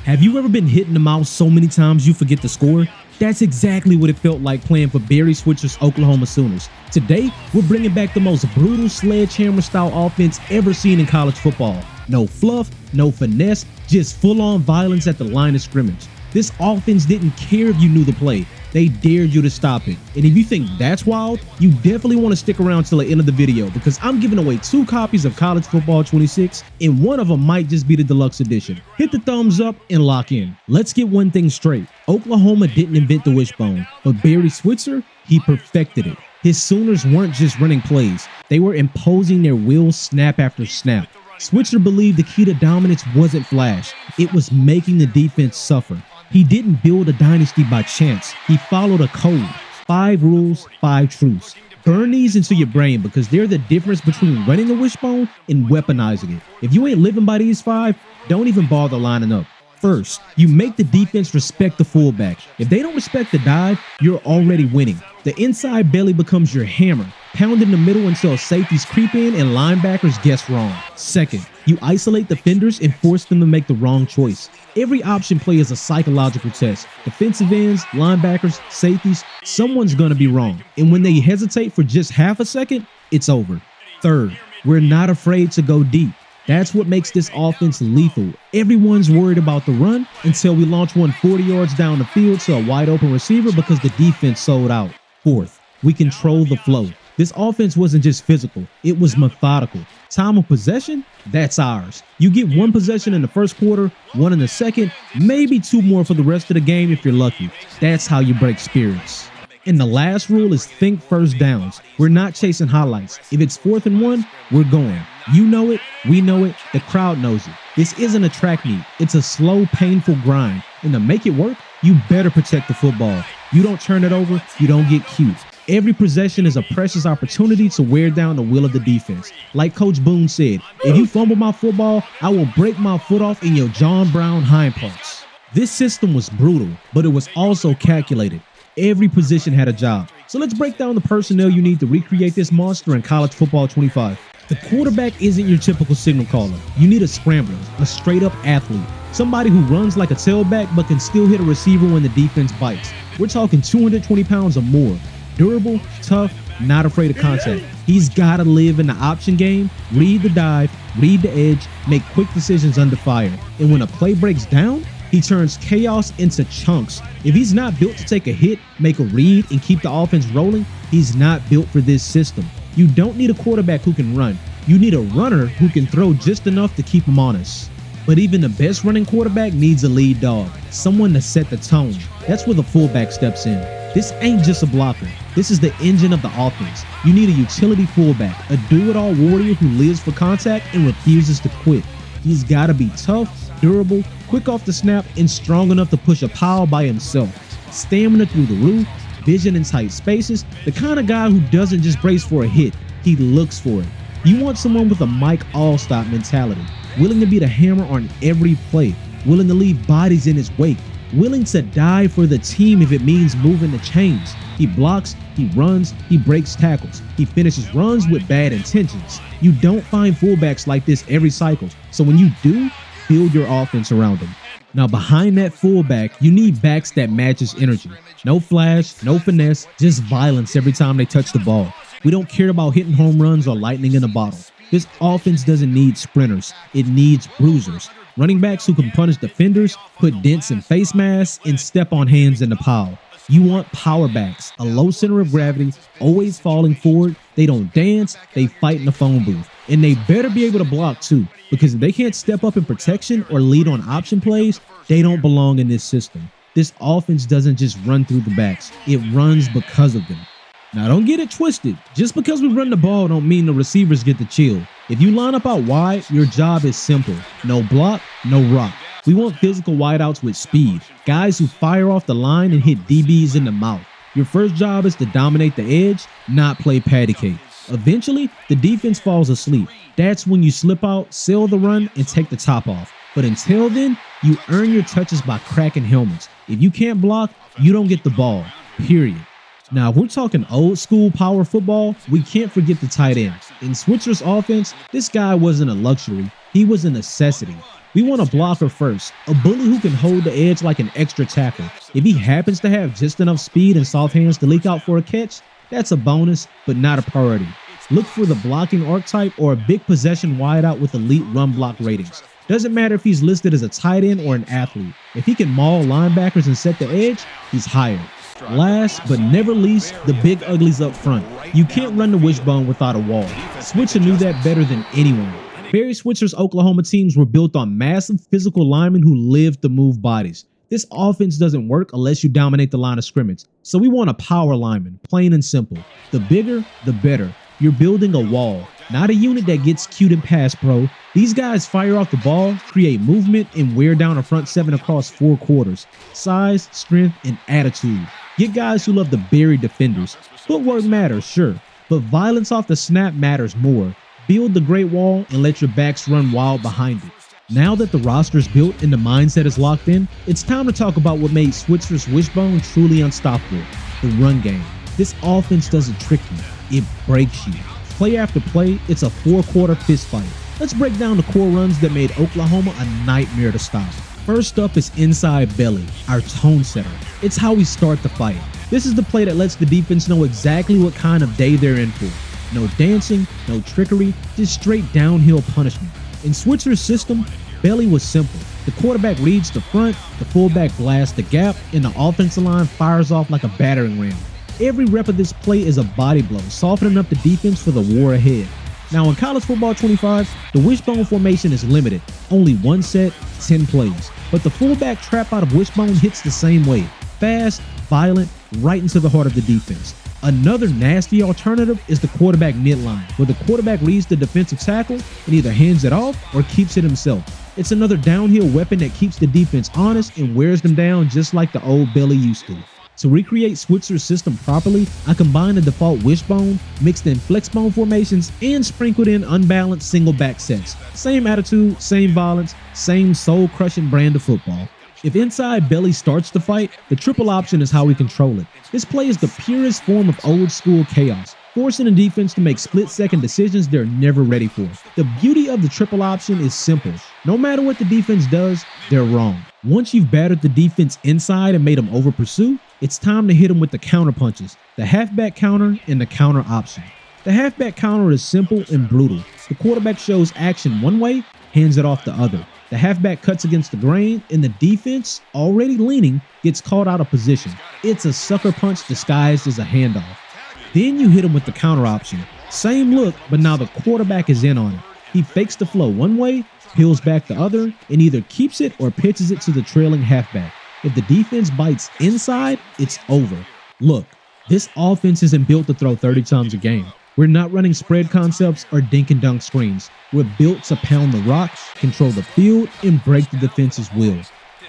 Have you ever been hitting the mouse so many times you forget the score? That's exactly what it felt like playing for Barry Switzer's Oklahoma Sooners. Today, we're bringing back the most brutal sledgehammer-style offense ever seen in college football. No fluff, no finesse, just full-on violence at the line of scrimmage. This offense didn't care if you knew the play. They dared you to stop it. And if you think that's wild, you definitely want to stick around till the end of the video because I'm giving away 2 copies of College Football 26 and one of them might just be the deluxe edition. Hit the thumbs up and lock in. Let's get one thing straight. Oklahoma didn't invent the wishbone, but Barry Switzer, he perfected it. His Sooners weren't just running plays. They were imposing their will snap after snap. Switzer believed the key to dominance wasn't flash. It was making the defense suffer. He didn't build a dynasty by chance. He followed a code. 5 rules, 5 truths. Burn these into your brain because they're the difference between running a wishbone and weaponizing it. If you ain't living by these 5, don't even bother lining up. First, you make the defense respect the fullback. If they don't respect the dive, you're already winning. The inside belly becomes your hammer. Pound in the middle until safeties creep in and linebackers guess wrong. Second, you isolate defenders and force them to make the wrong choice. Every option play is a psychological test. Defensive ends, linebackers, safeties, someone's gonna be wrong. And when they hesitate for just half a second, it's over. Third, we're not afraid to go deep. That's what makes this offense lethal. Everyone's worried about the run until we launch one 40 yards down the field to a wide open receiver because the defense sold out. Fourth, we control the flow. This offense wasn't just physical, it was methodical. Time of possession, that's ours. You get 1 possession in the first quarter, 1 in the second, maybe 2 more for the rest of the game if you're lucky. That's how you break spirits. And the last rule is think first downs. We're not chasing highlights. If it's 4th and 1, we're going. You know it, we know it, the crowd knows it. This isn't a track meet. It's a slow, painful grind. And to make it work, you better protect the football. You don't turn it over, you don't get cute. Every possession is a precious opportunity to wear down the will of the defense. Like Coach Boone said, if you fumble my football, I will break my foot off in your John Brown hind parts. This system was brutal, but it was also calculated. Every position had a job. So let's break down the personnel you need to recreate this monster in College Football 25. The quarterback isn't your typical signal caller. You need a scrambler, a straight-up athlete. Somebody who runs like a tailback but can still hit a receiver when the defense bites. We're talking 220 pounds or more. Durable, tough, not afraid of contact. He's got to live in the option game, read the dive, read the edge, make quick decisions under fire. And when a play breaks down, he turns chaos into chunks. If he's not built to take a hit, make a read, and keep the offense rolling, he's not built for this system. You don't need a quarterback who can run. You need a runner who can throw just enough to keep him honest. But even the best running quarterback needs a lead dog, someone to set the tone. That's where the fullback steps in. This ain't just a blocker. This is the engine of the offense. You need a utility fullback, a do-it-all warrior who lives for contact and refuses to quit. He's got to be tough, durable, quick off the snap, and strong enough to push a pile by himself. Stamina through the roof, vision in tight spaces, the kind of guy who doesn't just brace for a hit, he looks for it. You want someone with a Mike Allstott mentality, willing to be the hammer on every play, willing to leave bodies in his wake, willing to die for the team if it means moving the chains. He blocks, he runs, he breaks tackles, he finishes runs with bad intentions. You don't find fullbacks like this every cycle, so when you do, build your offense around him. Now behind that fullback, you need backs that match his energy. No flash, no finesse, just violence every time they touch the ball. We don't care about hitting home runs or lightning in a bottle. This offense doesn't need sprinters, it needs bruisers. Running backs who can punish defenders, put dents in face masks, and step on hands in the pile. You want power backs, a low center of gravity, always falling forward. They don't dance, they fight in the phone booth. And they better be able to block too, because if they can't step up in protection or lead on option plays, they don't belong in this system. This offense doesn't just run through the backs, it runs because of them. Now don't get it twisted. Just because we run the ball don't mean the receivers get to chill. If you line up out wide, your job is simple. No block, no rock. We want physical wideouts with speed. Guys who fire off the line and hit DBs in the mouth. Your first job is to dominate the edge, not play patty cake. Eventually, the defense falls asleep. That's when you slip out, sell the run, and take the top off. But until then, you earn your touches by cracking helmets. If you can't block, you don't get the ball. Period. Now, if we're talking old school power football, we can't forget the tight end. In Switzer's offense, this guy wasn't a luxury, he was a necessity. We want a blocker first, a bully who can hold the edge like an extra tackle. If he happens to have just enough speed and soft hands to leak out for a catch, that's a bonus, but not a priority. Look for the blocking archetype or a big possession wideout with elite run block ratings. Doesn't matter if he's listed as a tight end or an athlete. If he can maul linebackers and set the edge, he's hired. Last but never least, the big uglies up front. You can't run the wishbone without a wall. Switzer knew that better than anyone. Barry Switzer's Oklahoma teams were built on massive physical linemen who lived to move bodies. This offense doesn't work unless you dominate the line of scrimmage. So we want a power lineman, plain and simple. The bigger, the better. You're building a wall, not a unit that gets cute in pass pro. These guys fire off the ball, create movement, and wear down a front seven across 4 quarters. Size, strength, and attitude. Get guys who love to bury defenders. Footwork matters, sure, but violence off the snap matters more. Build the great wall and let your backs run wild behind it. Now that the roster is built and the mindset is locked in, it's time to talk about what made Switzer's Wishbone truly unstoppable, the run game. This offense doesn't trick you, it breaks you. Play after play, it's a 4-quarter fistfight. Let's break down the core runs that made Oklahoma a nightmare to stop. First up is inside belly, our tone setter. It's how we start the fight. This is the play that lets the defense know exactly what kind of day they're in for. No dancing, no trickery, just straight downhill punishment. In Switzer's system, belly was simple. The quarterback reads the front, the fullback blasts the gap, and the offensive line fires off like a battering ram. Every rep of this play is a body blow, softening up the defense for the war ahead. Now in College Football 25, the wishbone formation is limited, only 1 set, 10 plays. But the fullback trap out of wishbone hits the same way, fast, violent, right into the heart of the defense. Another nasty alternative is the quarterback midline, where the quarterback reads the defensive tackle and either hands it off or keeps it himself. It's another downhill weapon that keeps the defense honest and wears them down just like the old belly used to. To recreate Switzer's system properly, I combined the default wishbone, mixed in flexbone formations, and sprinkled in unbalanced single back sets. Same attitude, same violence, same soul-crushing brand of football. If inside belly starts the fight, the triple option is how we control it. This play is the purest form of old school chaos, forcing the defense to make split-second decisions they're never ready for. The beauty of the triple option is simple. No matter what the defense does, they're wrong. Once you've battered the defense inside and made them over-pursue, it's time to hit them with the counter punches, the halfback counter and the counter option. The halfback counter is simple and brutal. The quarterback shows action one way, hands it off the other. The halfback cuts against the grain, and the defense, already leaning, gets caught out of position. It's a sucker punch disguised as a handoff. Then you hit him with the counter option. Same look, but now the quarterback is in on it. He fakes the flow one way, peels back the other, and either keeps it or pitches it to the trailing halfback. If the defense bites inside, it's over. Look, this offense isn't built to throw 30 times a game. We're not running spread concepts or dink and dunk screens. We're built to pound the rock, control the field, and break the defense's will.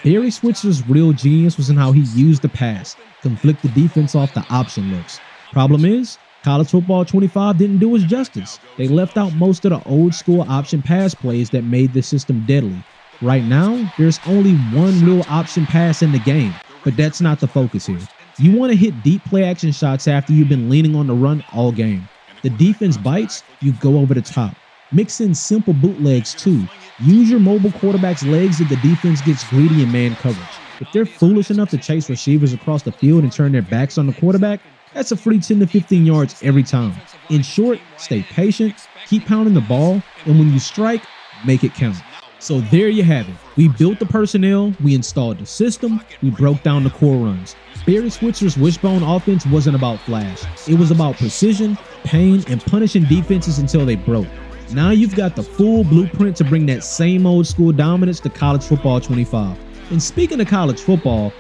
Barry Switzer's real genius was in how he used the pass, conflict the defense off the option looks. Problem is, College Football 25 didn't do us justice. They left out most of the old school option pass plays that made the system deadly. Right now, there's only one real option pass in the game, but that's not the focus here. You want to hit deep play action shots after you've been leaning on the run all game. The defense bites, you go over the top. Mix in simple bootlegs too. Use your mobile quarterback's legs if the defense gets greedy in man coverage. If they're foolish enough to chase receivers across the field and turn their backs on the quarterback, that's a free 10 to 15 yards every time. In short, stay patient, keep pounding the ball, and when you strike, make it count. So there you have it. We built the personnel, we installed the system, we broke down the core runs. Barry Switzer's wishbone offense wasn't about flash. It was about precision, pain, and punishing defenses until they broke. Now you've got the full blueprint to bring that same old school dominance to College Football 25. And speaking of College Football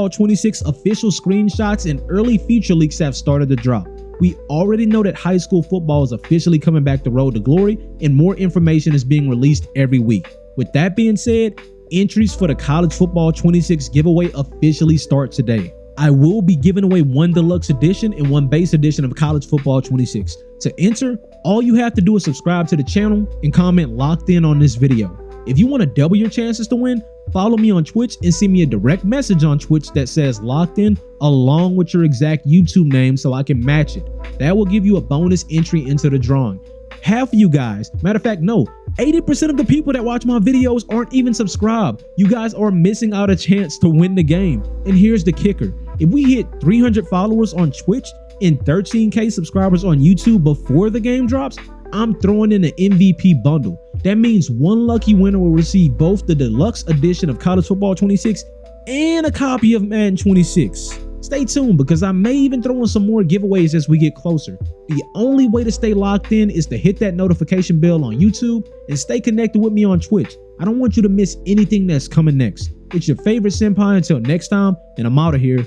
26 official screenshots and early feature leaks have started to drop. We already know that high school football is officially coming back the road to glory, and more information is being released every week. With that being said, entries for the College Football 26 giveaway officially start today. I will be giving away one deluxe edition and one base edition of College Football 26. To enter, all you have to do is subscribe to the channel and comment "locked in" on this video. If you want to double your chances to win, follow me on Twitch and send me a direct message on Twitch that says "locked in" along with your exact YouTube name so I can match it. That will give you a bonus entry into the drawing. Half of you guys, matter of fact, no, 80% of the people that watch my videos aren't even subscribed. You guys are missing out a chance to win the game. And here's the kicker. If we hit 300 followers on Twitch and 13K subscribers on YouTube before the game drops, I'm throwing in an MVP bundle. That means one lucky winner will receive both the deluxe edition of College Football 26 and a copy of Madden 26. Stay tuned because I may even throw in some more giveaways as we get closer. The only way to stay locked in is to hit that notification bell on YouTube and stay connected with me on Twitch. I don't want you to miss anything that's coming next. It's your favorite senpai until next time, and I'm out of here.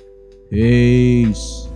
Peace.